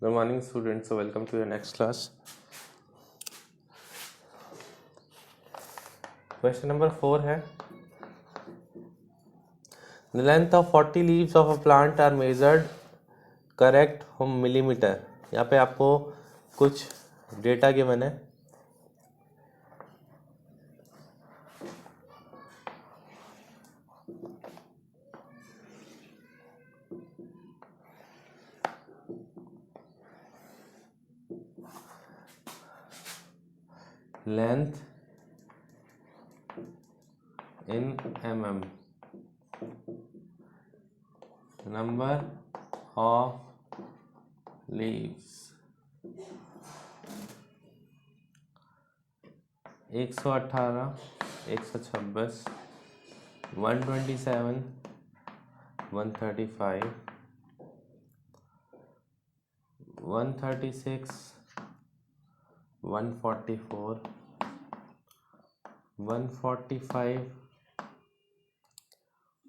Good morning students, so welcome to your next class. Question number 4 है The length of 40 leaves of a plant are measured correct from millimeter. यहाँ पे आपको कुछ data given है. Length in mm, number of leaves 118, 126, 127, 135, 136, 144, 145,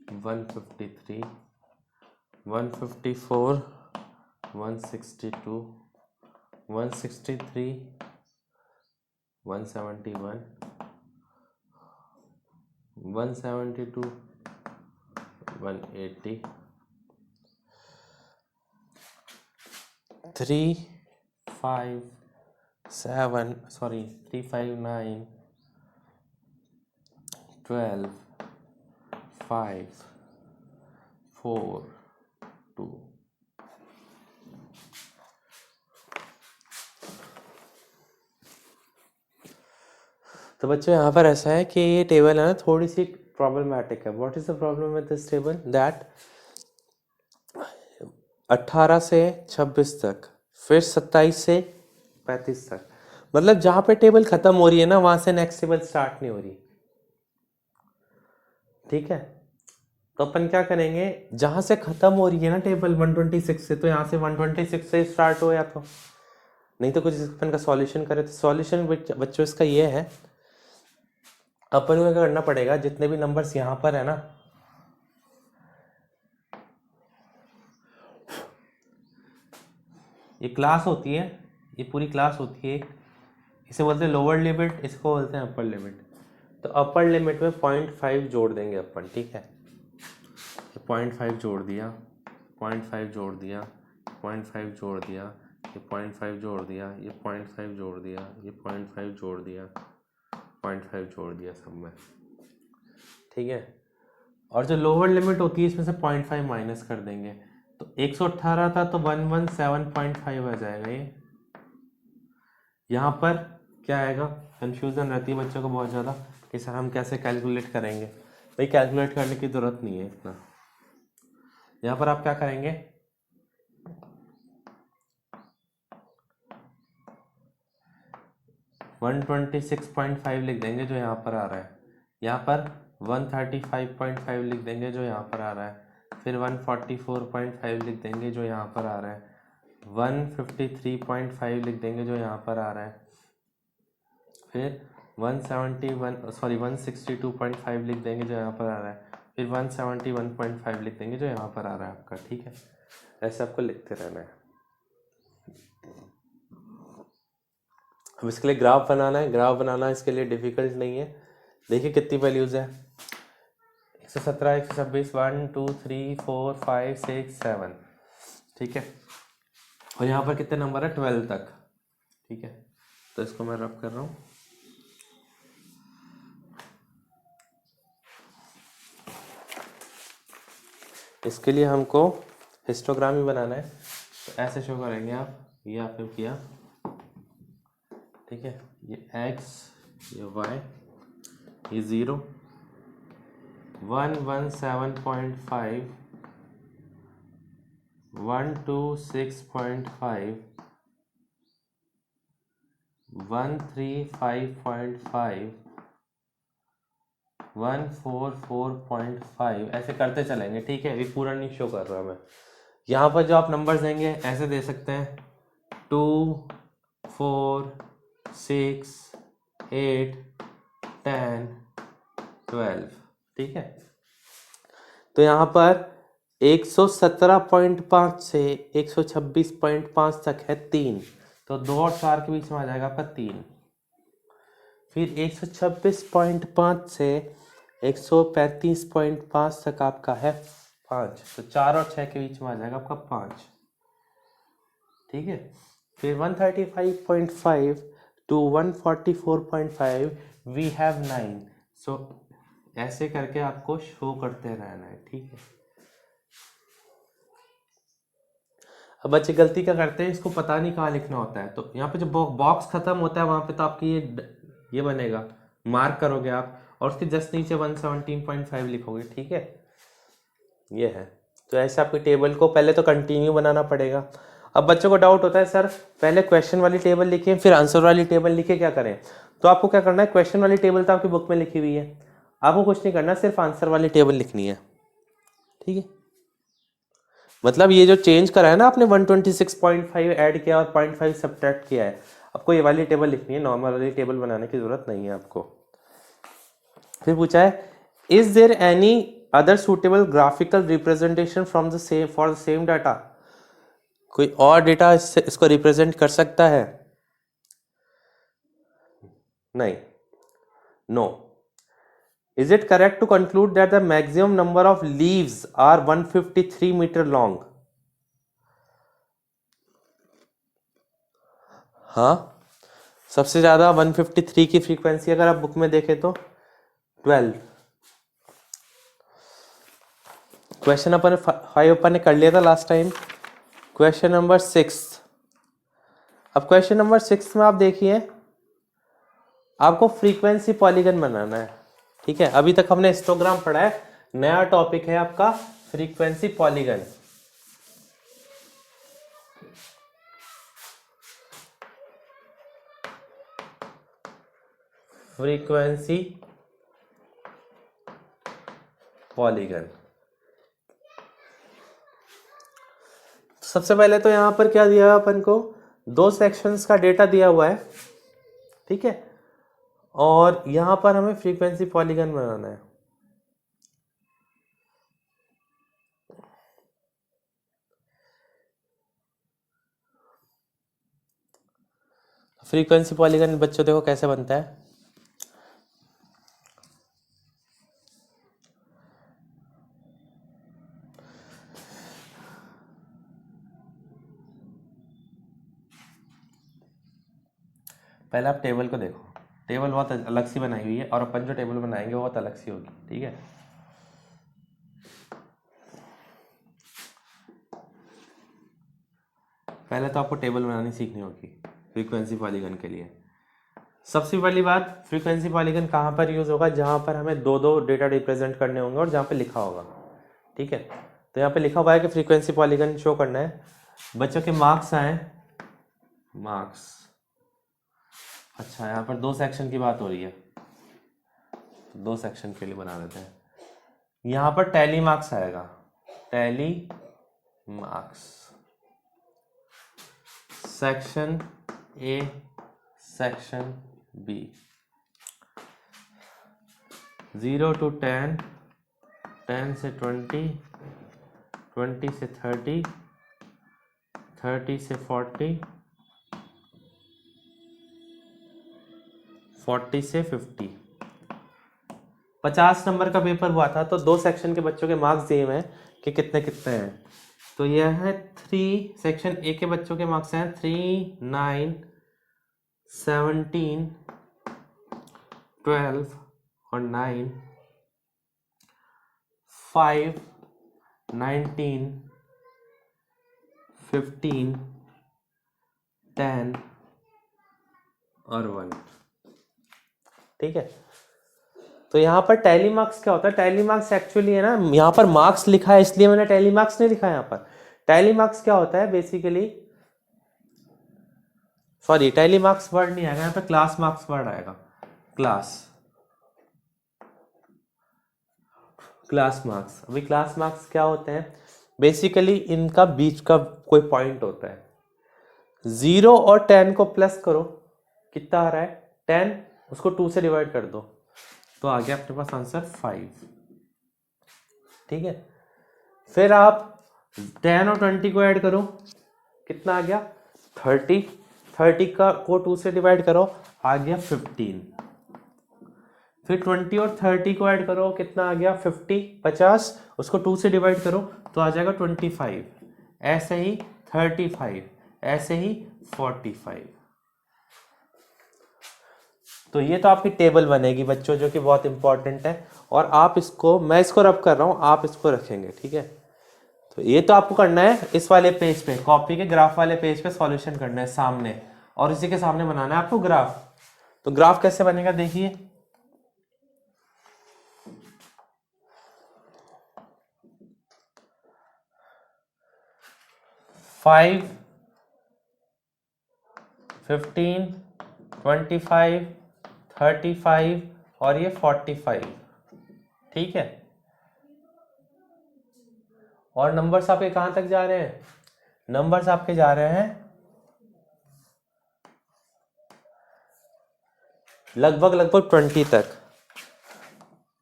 153, 154, 162, 163, 171, 172, 180, 359, 12, 5, 4, 2. तो बच्चों यहाँ पर ऐसा है कि ये टेबल है ना थोड़ी सी प्रॉब्लमैटिक है. What is the problem with this table? That 18 से 26 तक, फिर 27 से 35 तक, मतलब जहाँ पे टेबल खत्म हो रही है ना वहां से नेक्स्ट टेबल स्टार्ट नहीं हो रही. ठीक है, तो अपन क्या करेंगे, जहां से खत्म हो रही है ना टेबल 126 से, तो यहाँ से 126 से स्टार्ट हो, या तो नहीं तो कुछ अपन का सॉल्यूशन करे. तो सॉल्यूशन बच्चों इसका ये है, अपन को क्या करना पड़ेगा, जितने भी नंबर्स यहाँ पर है ना, ये क्लास होती है, ये पूरी क्लास होती है, इसे बोलते हैं लोअर लिमिट, इसको बोलते हैं अपर लिमिट. तो अपर लिमिट में 0.5 जोड़ देंगे अपन. ठीक है, 0.5 जोड़ दिया, 0.5 जोड़ दिया, 0.5 जोड़ दिया, ये 0.5 जोड़ दिया, ये 0.5 जोड़ दिया, ये 0.5 जोड़ दिया, 0.5 जोड़ दिया सब में. ठीक है, और जो लोअर लिमिट होती है इसमें से 0.5 माइनस कर देंगे. तो 118 था तो 117.5 आ जाएगा. ये यहाँ पर क्या आएगा, कंफ्यूजन रहती है बच्चों को बहुत ज़्यादा कि सर हम कैसे कैलकुलेट करेंगे. भाई कैलकुलेट करने की ज़रूरत नहीं है इतना. यहाँ पर आप क्या करेंगे, वन 126.5 लिख देंगे जो यहाँ पर आ रहा है. यहाँ पर 135.5 लिख देंगे जो यहाँ पर आ रहा है. फिर 144.5 लिख देंगे जो यहाँ पर आ रहा है. 153.5 लिख देंगे जो यहाँ पर आ रहा है. फिर 162.5 लिख देंगे जो यहाँ पर आ रहा है. फिर 171.5 लिख देंगे जो यहाँ पर आ रहा है आपका. ठीक है, ऐसे आपको लिखते रहना है. अब इसके लिए ग्राफ बनाना है. ग्राफ बनाना इसके लिए डिफिकल्ट नहीं है. देखिए कितनी वैल्यूज है, 117, 126, 1 2 3 4 5 6 7. ठीक है, और यहाँ पर कितने नंबर है, 12 तक. ठीक है, तो इसको मैं रब कर रहा हूँ. इसके लिए हमको हिस्टोग्राम ही बनाना है. तो ऐसे शो करेंगे आप, ये आपने किया. ठीक है, ये x, ये y, ये 0, 117.5, 126.5, 135.5, 144.5, ऐसे करते चलेंगे. ठीक है, ये पूरा नहीं शो कर रहा मैं. यहाँ पर जो आप नंबर्स देंगे ऐसे दे सकते हैं, 2 4 6 8 10 12. ठीक है, तो यहाँ पर 117.5 से 126.5 तक है 3, तो 2 और 4 के बीच में आ जाएगा आपका 3। फिर 126.5 से 135.5 तक आपका है 5, तो 4 और 6 के बीच में आ जाएगा आपका 5। ठीक है, फिर 135.5 to 144.5 वी हैव 9। सो ऐसे करके आपको शो करते रहना है। ठीक है, अब बच्चे गलती क्या करते हैं, इसको पता नहीं कहाँ लिखना होता है, तो यहाँ पे जो बॉक्स खत्म होता है वहां पे तो आपकी ये बनेगा, मार्क करोगे आप और उसके जस्ट नीचे 117.5 लिखोगे। ठीक है, ये है। तो ऐसे आपके टेबल को पहले तो कंटिन्यू बनाना पड़ेगा। अब बच्चों को डाउट होता है सर पहले क्वेश्चन वाली टेबल लिखिए फिर आंसर वाली टेबल लिखिए, क्या करें? तो आपको क्या करना है, क्वेश्चन वाली टेबल तो आपकी बुक में लिखी हुई है, आपको कुछ नहीं करना, सिर्फ आंसर वाली टेबल लिखनी है। ठीक है, मतलब ये जो चेंज करा है ना आपने 126.5 ऐड किया और 0.5 सब्ट्रैक्ट किया है, आपको ये वाली टेबल लिखनी है, नॉर्मल वाली टेबल बनाने की जरूरत नहीं है आपको। फिर पूछा है is there any other suitable graphical representation from the same for the same data, कोई और डेटा इसको रिप्रेजेंट कर सकता है? नहीं, no. Is it correct to conclude that the maximum number of leaves are 153 metre long? हाँ, सबसे ज्यादा 153 की फ्रीक्वेंसी अगर आप बुक में देखें तो 12। क्वेश्चन अपन 5 अपन ने कर लिया था लास्ट टाइम। क्वेश्चन नंबर 6, अब क्वेश्चन नंबर 6 में आप देखिए आपको फ्रीक्वेंसी पॉलीगन बनाना है। ठीक है, अभी तक हमने हिस्टोग्राम पढ़ा है, नया टॉपिक है आपका फ्रीक्वेंसी पॉलीगन। फ्रीक्वेंसी पॉलीगन, सबसे पहले तो यहां पर क्या दिया है अपन को, 2 सेक्शंस का डेटा दिया हुआ है। ठीक है, और यहां पर हमें फ्रीक्वेंसी पॉलीगन बनाना है। फ्रीक्वेंसी पॉलीगन बच्चों देखो कैसे बनता है। पहले आप टेबल को देखो, टेबल बहुत अलग सी बनाई हुई है और अपन जो टेबल बनाएंगे वो बहुत अलग सी होगी। ठीक है, पहले तो आपको टेबल बनानी सीखनी होगी फ्रीक्वेंसी पॉलीगन के लिए। सबसे पहली बात, फ्रीक्वेंसी पॉलीगन कहाँ पर यूज होगा, जहां पर हमें 2 डेटा रिप्रेजेंट करने होंगे और जहां पे लिखा होगा। ठीक है, तो यहाँ पे लिखा हुआ है कि फ्रीक्वेंसी पॉलीगन शो करना है। बच्चों के मार्क्स आए, मार्क्स, अच्छा यहाँ पर 2 सेक्शन की बात हो रही है, 2 सेक्शन के लिए बना देते हैं। यहाँ पर टैली मार्क्स आएगा, tally marks, section A, section B, 0 to 10, 10 से 20, 20 से 30, 30 से 40, 40 से 50। 50 नंबर का पेपर हुआ था, तो 2 सेक्शन के बच्चों के मार्क्स दिए हुए हैं कि कितने कितने हैं। तो यह है 3, सेक्शन ए के बच्चों के मार्क्स हैं 3, 9, 17, 12 और 9, 5, 19, 15, 10 और 1। ठीक है, तो यहाँ पर टैली मार्क्स क्या होता है, टैली मार्क्स एक्चुअली है ना, यहाँ पर मार्क्स लिखा है इसलिए मैंने टैली मार्क्स नहीं लिखा है। यहाँ पर टैली मार्क्स क्या होता है basically, sorry tally marks word नहीं आएगा यहाँ पे, क्लास मार्क्स वर्ड आएगा, क्लास मार्क्स। अभी क्लास मार्क्स क्या होते हैं, बेसिकली इनका बीच का कोई पॉइंट होता है। 0 और 10 को प्लस करो, कितना आ रहा है 10, उसको 2 से डिवाइड कर दो, तो आ गया अपने पास आंसर 5। ठीक है, फिर आप 10 और 20 को ऐड करो, कितना आ गया 30, 30 का को 2 से डिवाइड करो, आ गया 15। फिर 20 और 30 को ऐड करो, कितना आ गया 50, उसको 2 से डिवाइड करो तो आ जाएगा 25, ऐसे ही 35, ऐसे ही 45। तो ये तो आपकी टेबल बनेगी बच्चों, जो कि बहुत इंपॉर्टेंट है। और आप इसको, मैं इसको रब कर रहा हूँ, आप इसको रखेंगे, ठीक है। तो ये तो आपको करना है इस वाले पेज पे, कॉपी के ग्राफ वाले पेज पे सॉल्यूशन करना है सामने, और इसी के सामने बनाना है आपको ग्राफ। तो ग्राफ कैसे बनेगा देखिए, फाइव 15 25 35 और ये 45, ठीक है। और नंबर्स आपके कहां तक जा रहे हैं, नंबर्स आपके जा रहे हैं लगभग 20 तक।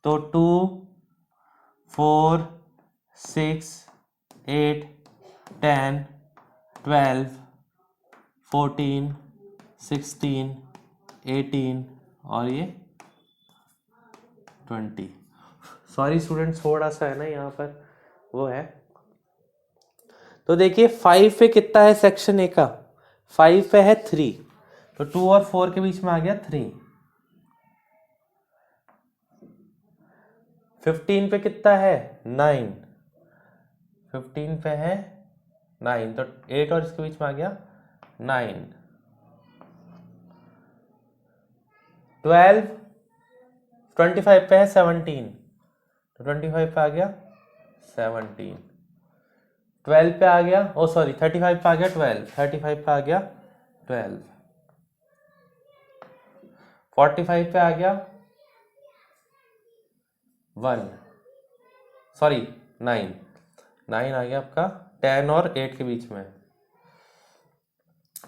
तो 2 4 6 8 10 12 14 16 18 और ये 20। सॉरी स्टूडेंट्स, थोड़ा सा है ना यहाँ पर वो है। तो देखिए 5 पे कितना है सेक्शन ए का, 5 पे है 3, तो 2 और 4 के बीच में आ गया 3। 15 पे कितना है 9, 15 पे है 9, तो 8 और इसके बीच में आ गया 9। 12 25 पे है 17, तो 25 पे आ गया 17। 12 पे आ गया, ओ सॉरी 35 पे आ गया 12, 35 पे आ गया 12। 45 पे आ गया 1, सॉरी 9 आ गया आपका 10 और 8 के बीच में।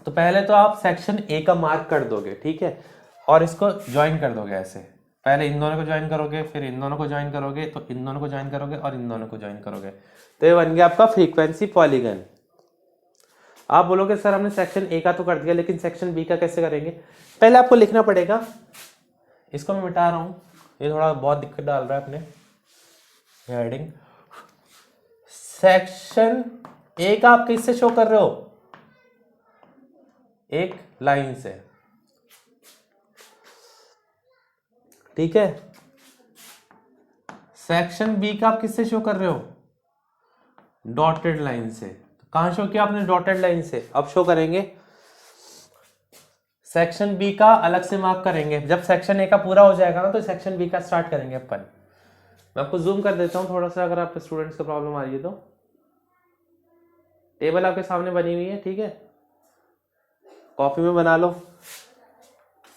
तो पहले तो आप सेक्शन ए का मार्क कर दोगे, ठीक है, और इसको ज्वाइन कर दोगे ऐसे। पहले इन दोनों को ज्वाइन करोगे, फिर इन दोनों को ज्वाइन करोगे, तो इन दोनों को ज्वाइन करोगे और इन दोनों को ज्वाइन करोगे, तो ये बन गया आपका फ्रीक्वेंसी पॉलीगन। आप बोलोगे सर हमने सेक्शन ए का तो कर दिया, लेकिन सेक्शन बी का कैसे करेंगे। पहले आपको लिखना पड़ेगा, इसको मैं मिटा रहा हूं, ये थोड़ा बहुत दिक्कत डाल रहा है अपने हेडिंग। सेक्शन ए का आप किससे शो कर रहे हो, एक लाइन से, ठीक है। सेक्शन बी का आप किससे शो कर रहे हो, डॉटेड लाइन से। तो कहां शो किया आपने, डॉटेड लाइन से। अब शो करेंगे सेक्शन बी का अलग से मार्क करेंगे, जब सेक्शन ए का पूरा हो जाएगा ना तो सेक्शन बी का स्टार्ट करेंगे अपन। मैं आपको जूम कर देता हूं थोड़ा सा, अगर आपके स्टूडेंट्स को प्रॉब्लम आ रही है तो। टेबल आपके सामने बनी हुई है, ठीक है, कॉपी में बना लो।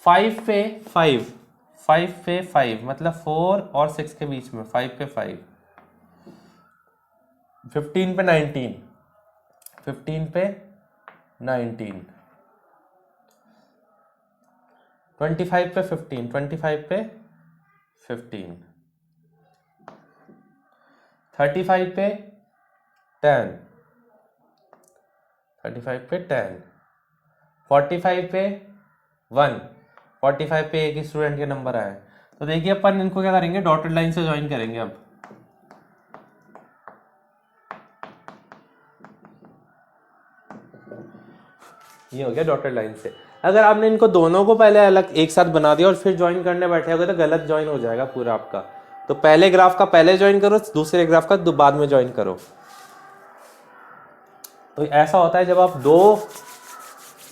5 पे 5 मतलब 4 और 6 के बीच में, 5 पे 5। 15 पे 19, 15 पे 19। 25 पे 15, 25 पे 15। 35 पे 10, 35 पे 10। 45 पे 1, 45 पे एक स्टूडेंट के नंबर आए। तो देखिए अपन इनको क्या करेंगे, डॉटेड लाइन से ज्वाइन करेंगे। अब ये हो गया डॉटेड लाइन से। अगर आपने इनको दोनों को पहले अलग एक साथ बना दिया और फिर ज्वाइन करने बैठे होगे तो गलत ज्वाइन हो जाएगा पूरा आपका। तो पहले ग्राफ का पहले ज्वाइन करो, दूसरे ग्राफ का बाद में ज्वाइन करो। तो ऐसा होता है जब आप दो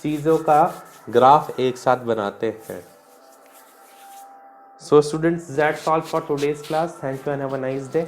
चीजों का ग्राफ एक साथ बनाते हैं। So students, that's all for today's class. Thank you and have a nice day.